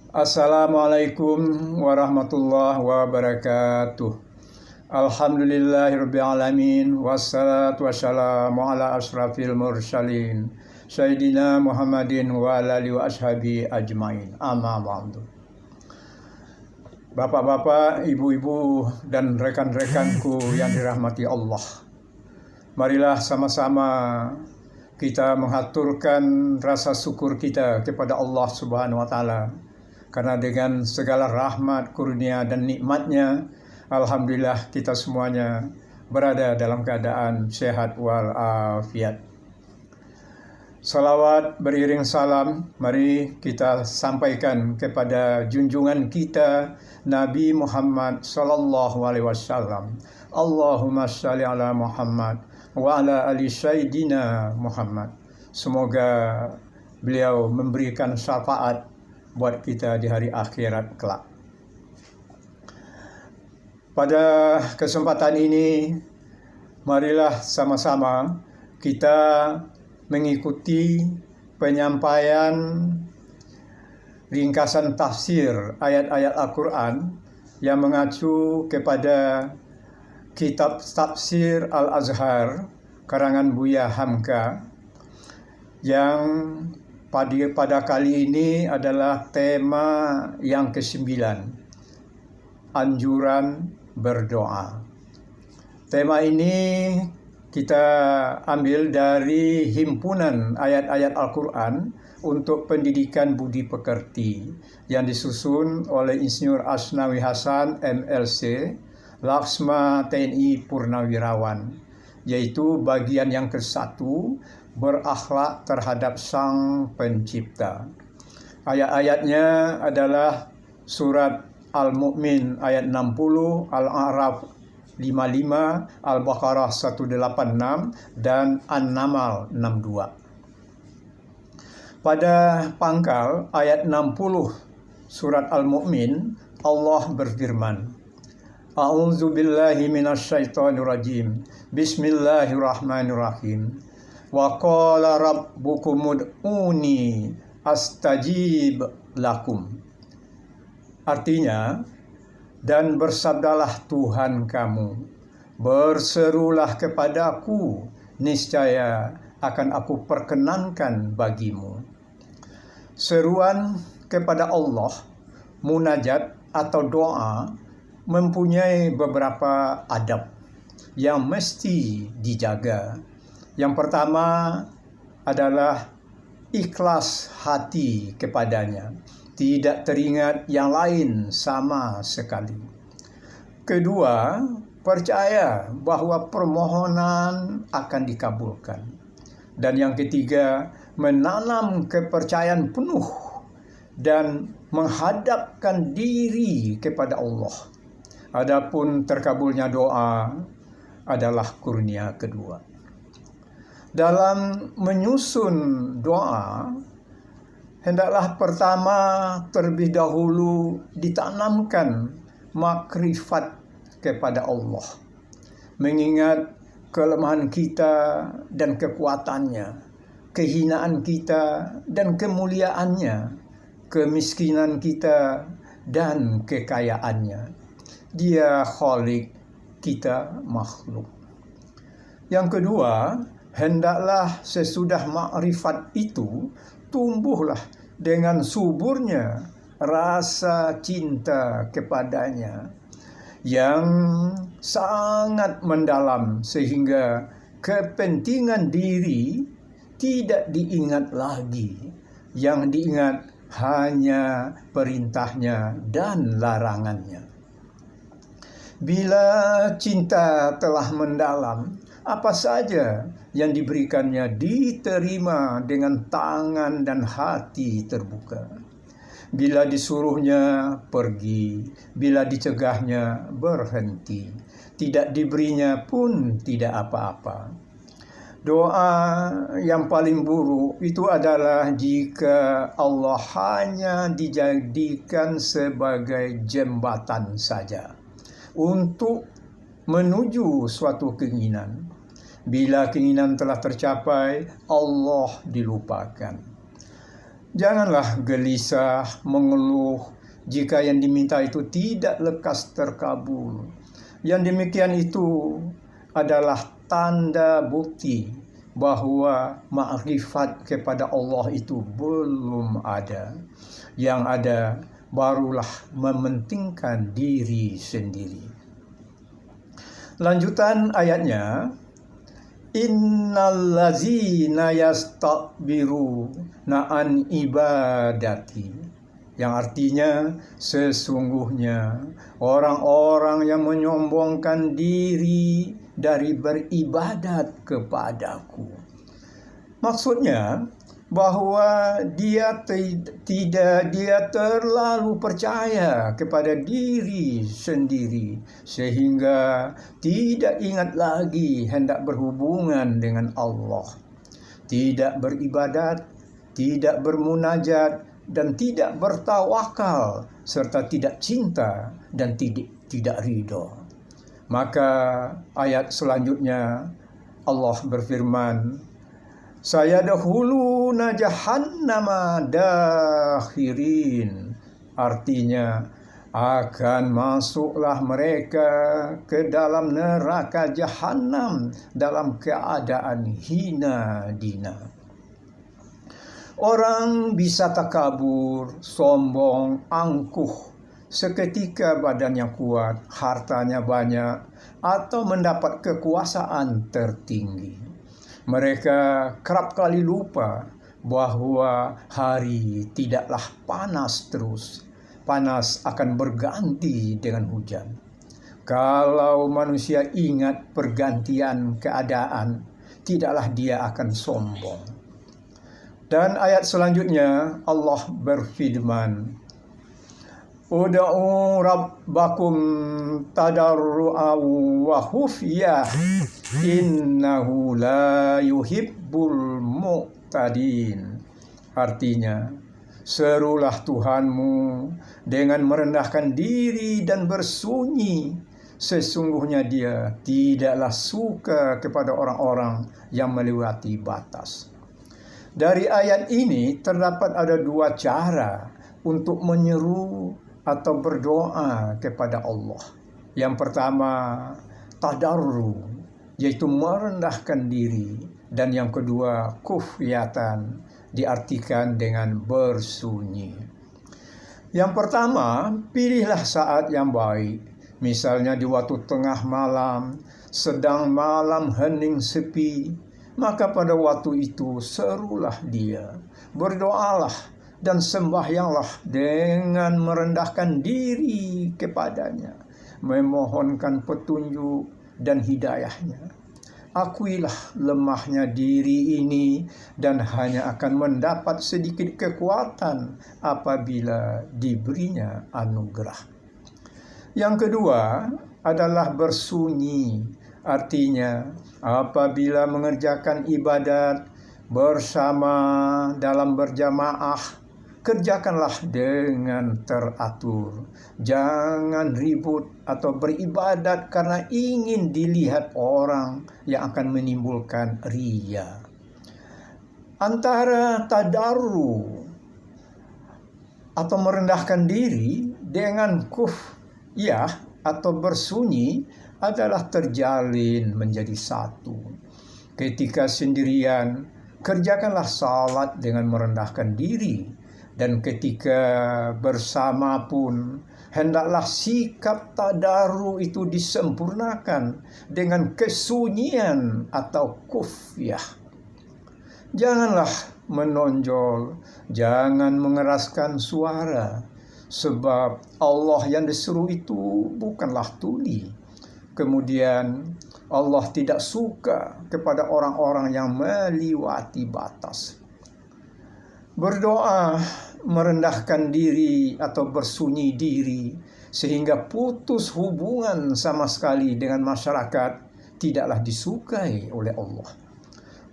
Assalamualaikum warahmatullahi wabarakatuh. Alhamdulillahirabbil alamin wassalatu wassalamu ala asrafil mursalin Sayyidina Muhammadin wa ala alihi wa ashabi ajmain. Amma ba'du. Bapak-bapak, ibu-ibu dan rekan-rekanku yang dirahmati Allah. Marilah sama-sama kita mengaturkan rasa syukur kita kepada Allah Subhanahu wa taala. Karena dengan segala rahmat, kurnia dan nikmatnya, alhamdulillah kita semuanya berada dalam keadaan sehat walafiat. Salawat beriring salam, mari kita sampaikan kepada junjungan kita Nabi Muhammad sallallahu alaihi wasallam. Allahumma shalli ala Muhammad wa ala ali sayyidina Muhammad. Semoga beliau memberikan syafaat buat kita di hari akhirat kelak. Pada kesempatan ini, marilah sama-sama kita mengikuti penyampaian ringkasan tafsir ayat-ayat Al-Quran yang mengacu kepada kitab Tafsir Al-Azhar karangan Buya Hamka yang pada kali ini adalah tema yang ke-9, anjuran berdoa. Tema ini kita ambil dari himpunan ayat-ayat Al-Quran untuk pendidikan budi pekerti yang disusun oleh Insinyur Asnawi Hasan MLC, Laksma TNI Purnawirawan, yaitu bagian yang ke-1, berakhlak terhadap Sang Pencipta. Ayat-ayatnya adalah surat Al-Mu'min ayat 60, Al-A'raf 55, Al-Baqarah 186, dan An-Namal 62. Pada pangkal ayat 60 surat Al-Mu'min, Allah berfirman, A'udzu billahi minasyaitonir rajim. Bismillahirrahmanirrahim. Wa qala rabbukum ud'uni astajib lakum. Artinya, dan bersabdalah Tuhan kamu, berserulah kepadaku, niscaya akan aku perkenankan bagimu. Seruan kepada Allah, munajat atau doa, mempunyai beberapa adab yang mesti dijaga. Yang pertama adalah ikhlas hati kepadanya, tidak teringat yang lain sama sekali. Kedua, percaya bahwa permohonan akan dikabulkan. Dan yang ketiga, menanam kepercayaan penuh dan menghadapkan diri kepada Allah. Adapun terkabulnya doa adalah kurnia kedua. Dalam menyusun doa, hendaklah pertama terlebih dahulu ditanamkan makrifat kepada Allah. Mengingat kelemahan kita dan kekuatannya, kehinaan kita dan kemuliaannya, kemiskinan kita dan kekayaannya. Dia Khalik, kita makhluk. Yang kedua, hendaklah sesudah makrifat itu tumbuhlah dengan suburnya rasa cinta kepadanya yang sangat mendalam sehingga kepentingan diri tidak diingat lagi. Yang diingat hanya perintahnya dan larangannya. Bila cinta telah mendalam, apa saja yang diberikannya diterima dengan tangan dan hati terbuka. Bila disuruhnya pergi, bila dicegahnya berhenti, tidak diberinya pun tidak apa-apa. Doa yang paling buruk itu adalah jika Allah hanya dijadikan sebagai jembatan saja untuk menuju suatu keinginan. Bila keinginan telah tercapai, Allah dilupakan. Janganlah gelisah, mengeluh jika yang diminta itu tidak lekas terkabul. Yang demikian itu adalah tanda bukti bahwa makrifat kepada Allah itu belum ada. Yang ada barulah mementingkan diri sendiri. Lanjutan ayatnya, innallazina yastakbiruna an ibadati, yang artinya sesungguhnya orang-orang yang menyombongkan diri dari beribadat kepadaku. Maksudnya bahwa dia terlalu percaya kepada diri sendiri sehingga tidak ingat lagi hendak berhubungan dengan Allah, tidak beribadat, tidak bermunajat, dan tidak bertawakal, serta tidak cinta dan tidak ridho. Maka ayat selanjutnya Allah berfirman, sayadkhuluna jahannama dakhirin, artinya akan masuklah mereka ke dalam neraka jahanam dalam keadaan hina dina. Orang bisa takabur, sombong, angkuh, seketika badannya kuat, hartanya banyak, atau mendapat kekuasaan tertinggi. Mereka kerap kali lupa bahwa hari tidaklah panas terus. Panas akan berganti dengan hujan. Kalau manusia ingat pergantian keadaan, tidaklah dia akan sombong. Dan ayat selanjutnya Allah berfirman, ud'u rabbakum tadarru'an wa khufyah innahu la yuhibbul mu'tadin. Artinya, serulah Tuhanmu dengan merendahkan diri dan bersunyi. Sesungguhnya Dia tidaklah suka kepada orang-orang yang melewati batas. Dari ayat ini terdapat ada dua cara untuk menyeru atau berdoa kepada Allah. Yang pertama, tadarru, yaitu merendahkan diri. Dan yang kedua, kufyatan, diartikan dengan bersunyi. Yang pertama, pilihlah saat yang baik. Misalnya di waktu tengah malam, sedang malam hening sepi, maka pada waktu itu serulah Dia, berdoalah dan sembahyanglah dengan merendahkan diri kepadanya, memohonkan petunjuk dan hidayahnya. Akuilah lemahnya diri ini dan hanya akan mendapat sedikit kekuatan apabila diberinya anugerah. Yang kedua adalah bersunyi, artinya apabila mengerjakan ibadat bersama dalam berjamaah, kerjakanlah dengan teratur. Jangan ribut atau beribadat karena ingin dilihat orang yang akan menimbulkan riya. Antara tadarru atau merendahkan diri dengan kufyah atau bersunyi adalah terjalin menjadi satu. Ketika sendirian, kerjakanlah salat dengan merendahkan diri. Dan ketika bersama pun, hendaklah sikap tadarru itu disempurnakan dengan kesunyian atau kufyah. Janganlah menonjol, jangan mengeraskan suara, sebab Allah yang disuruh itu bukanlah tuli. Kemudian Allah tidak suka kepada orang-orang yang meliwati batas. Berdoa, merendahkan diri atau bersunyi diri sehingga putus hubungan sama sekali dengan masyarakat tidaklah disukai oleh Allah.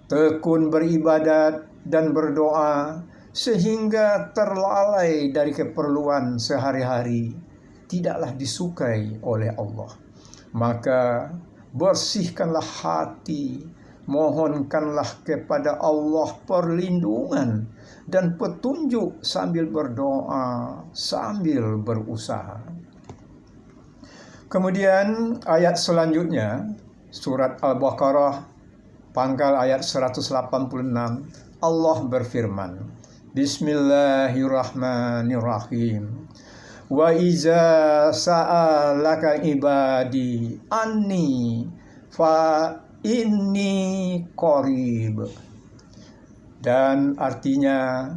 Tekun beribadat dan berdoa sehingga terlalai dari keperluan sehari-hari tidaklah disukai oleh Allah. Maka bersihkanlah hati, mohonkanlah kepada Allah perlindungan dan petunjuk sambil berdoa, sambil berusaha. Kemudian ayat selanjutnya, surat Al-Baqarah, pangkal ayat 186, Allah berfirman, Bismillahirrahmanirrahim. Wa iza sa'alaka ibadi anni fa inni qarib. Dan artinya,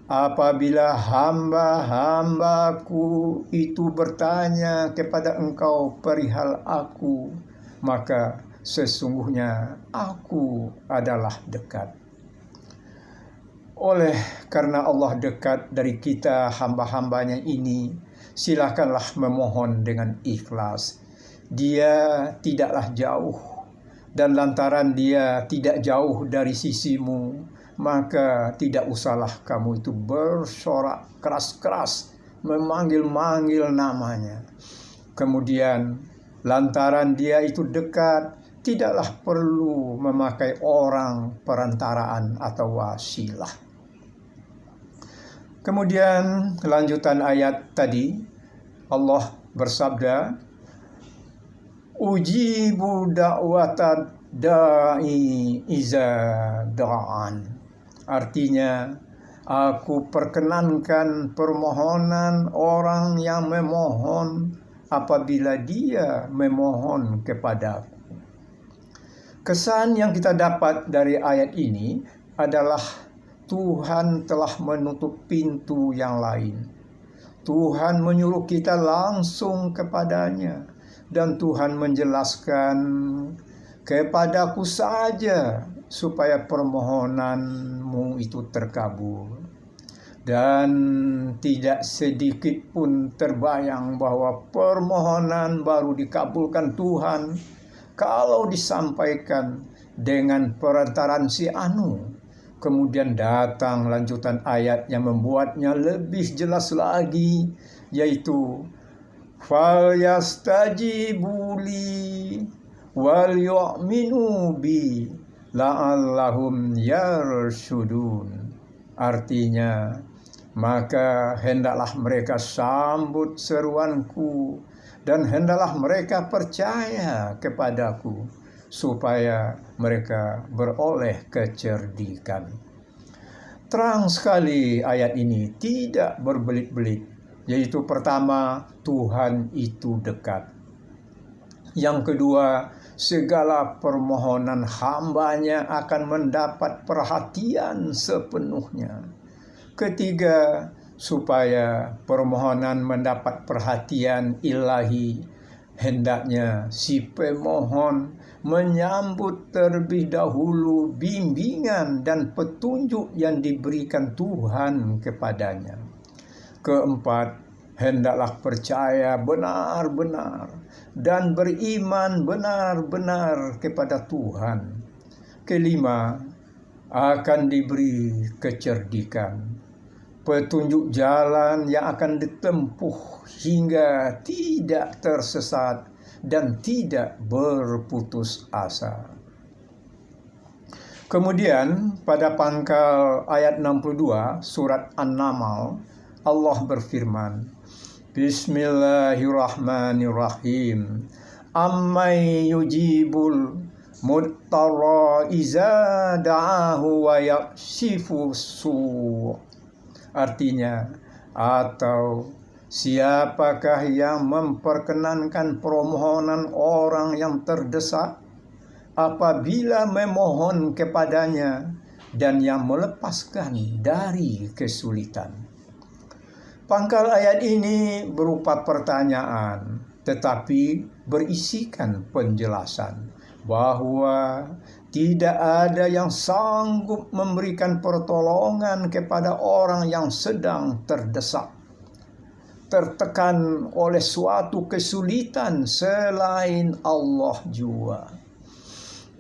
apabila hamba-hambaku itu bertanya kepada engkau perihal aku, maka sesungguhnya aku adalah dekat. Oleh karena Allah dekat dari kita hamba-hambanya ini, silakanlah memohon dengan ikhlas. Dia tidaklah jauh, dan lantaran dia tidak jauh dari sisimu, maka tidak usahlah kamu itu bersorak keras-keras, memanggil-manggil namanya. Kemudian lantaran dia itu dekat, tidaklah perlu memakai orang perantaraan atau wasilah. Kemudian lanjutan ayat tadi, Allah bersabda, Ujibu da'watad da'i iza da'an. Artinya, aku perkenankan permohonan orang yang memohon apabila dia memohon kepadaku. Kesan yang kita dapat dari ayat ini adalah Tuhan telah menutup pintu yang lain. Tuhan menyuruh kita langsung kepadanya, dan Tuhan menjelaskan, kepadaku saja supaya permohonanmu itu terkabul. Dan tidak sedikit pun terbayang bahwa permohonan baru dikabulkan Tuhan kalau disampaikan dengan perantaran si anu. Kemudian datang lanjutan ayat yang membuatnya lebih jelas lagi, yaitu falyastajibu li wal yu'minu bi la'allahum yarshudun. Artinya, maka hendaklah mereka sambut seruanku dan hendaklah mereka percaya kepadaku supaya mereka beroleh kecerdikan. Terang sekali ayat ini, tidak berbelit-belit, yaitu pertama, Tuhan itu dekat. Yang kedua, segala permohonan hambanya akan mendapat perhatian sepenuhnya. Ketiga, supaya permohonan mendapat perhatian ilahi, hendaknya si pemohon menyambut terlebih dahulu bimbingan dan petunjuk yang diberikan Tuhan kepadanya. Keempat, hendaklah percaya benar-benar dan beriman benar-benar kepada Tuhan. Kelima, akan diberi kecerdikan, petunjuk jalan yang akan ditempuh hingga tidak tersesat dan tidak berputus asa. Kemudian pada pangkal ayat 62 surat An-Naml, Allah berfirman, Bismillahirrahmanirrahim. Ammay yujibul muttarra iza da'ahu wa yakshifu su'. Artinya, atau siapakah yang memperkenankan permohonan orang yang terdesak apabila memohon kepadanya dan yang melepaskan dari kesulitan. Pangkal ayat ini berupa pertanyaan, tetapi berisikan penjelasan bahwa tidak ada yang sanggup memberikan pertolongan kepada orang yang sedang terdesak, tertekan oleh suatu kesulitan selain Allah jua.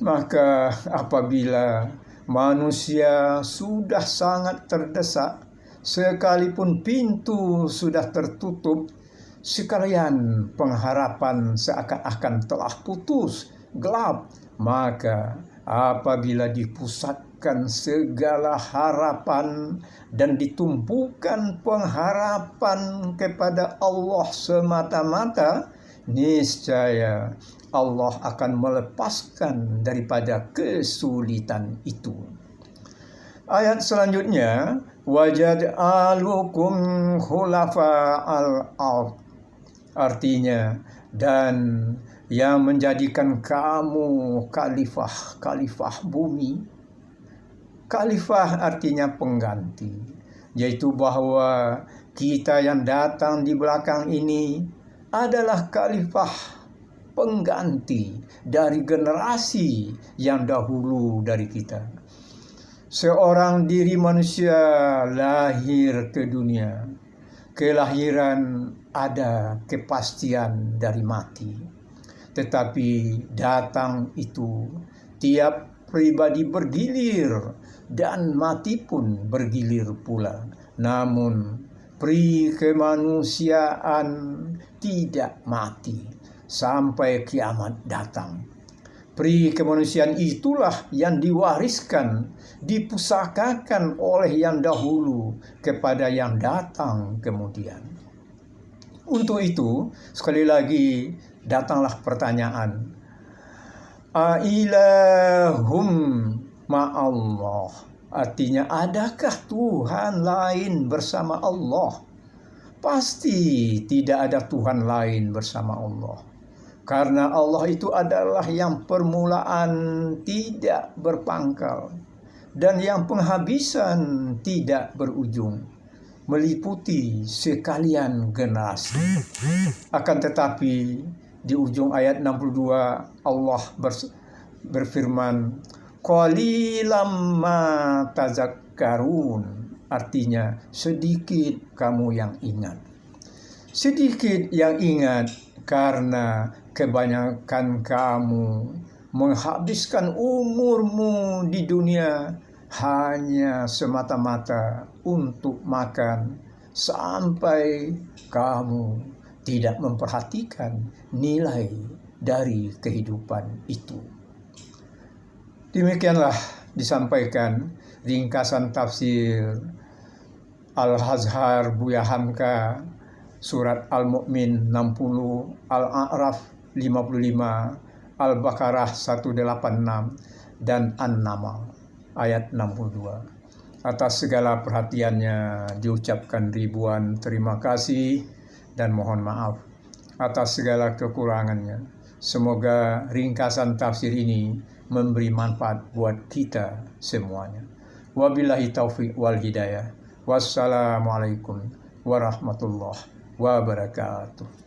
Maka apabila manusia sudah sangat terdesak, sekalipun pintu sudah tertutup, sekalian pengharapan seakan-akan telah putus, gelap, maka apabila dipusatkan segala harapan dan ditumpukan pengharapan kepada Allah semata-mata, niscaya Allah akan melepaskan daripada kesulitan itu. Ayat selanjutnya, waj'alukum khulafa'al ard, artinya dan yang menjadikan kamu khalifah bumi. Khalifah artinya pengganti, yaitu bahwa kita yang datang di belakang ini adalah khalifah pengganti dari generasi yang dahulu dari kita. Seorang diri manusia lahir ke dunia, kelahiran ada kepastian dari mati. Tetapi datang itu tiap pribadi bergilir dan mati pun bergilir pula. Namun pri kemanusiaan tidak mati sampai kiamat datang. Pri kemanusiaan itulah yang diwariskan, dipusakakan oleh yang dahulu kepada yang datang kemudian. Untuk itu, sekali lagi datanglah pertanyaan, ailahum ma'allah, artinya adakah Tuhan lain bersama Allah? Pasti tidak ada Tuhan lain bersama Allah, karena Allah itu adalah yang permulaan tidak berpangkal dan yang penghabisan tidak berujung, meliputi sekalian generasi. Akan tetapi di ujung ayat 62 Allah berfirman, qalilam ma tazakkarun, artinya sedikit kamu yang ingat. Sedikit yang ingat karena kebanyakan kamu menghabiskan umurmu di dunia hanya semata-mata untuk makan, sampai kamu tidak memperhatikan nilai dari kehidupan itu. Demikianlah disampaikan ringkasan tafsir Al-Azhar Buya Hamka, surat Al-Mu'min 60, Al-A'raf 55, Al-Baqarah 186, dan An-Naml ayat 62. Atas segala perhatiannya diucapkan ribuan terima kasih dan mohon maaf atas segala kekurangannya. Semoga ringkasan tafsir ini memberi manfaat buat kita semuanya. Wabillahi taufiq wal hidayah. Wassalamualaikum warahmatullahi wabarakatuh.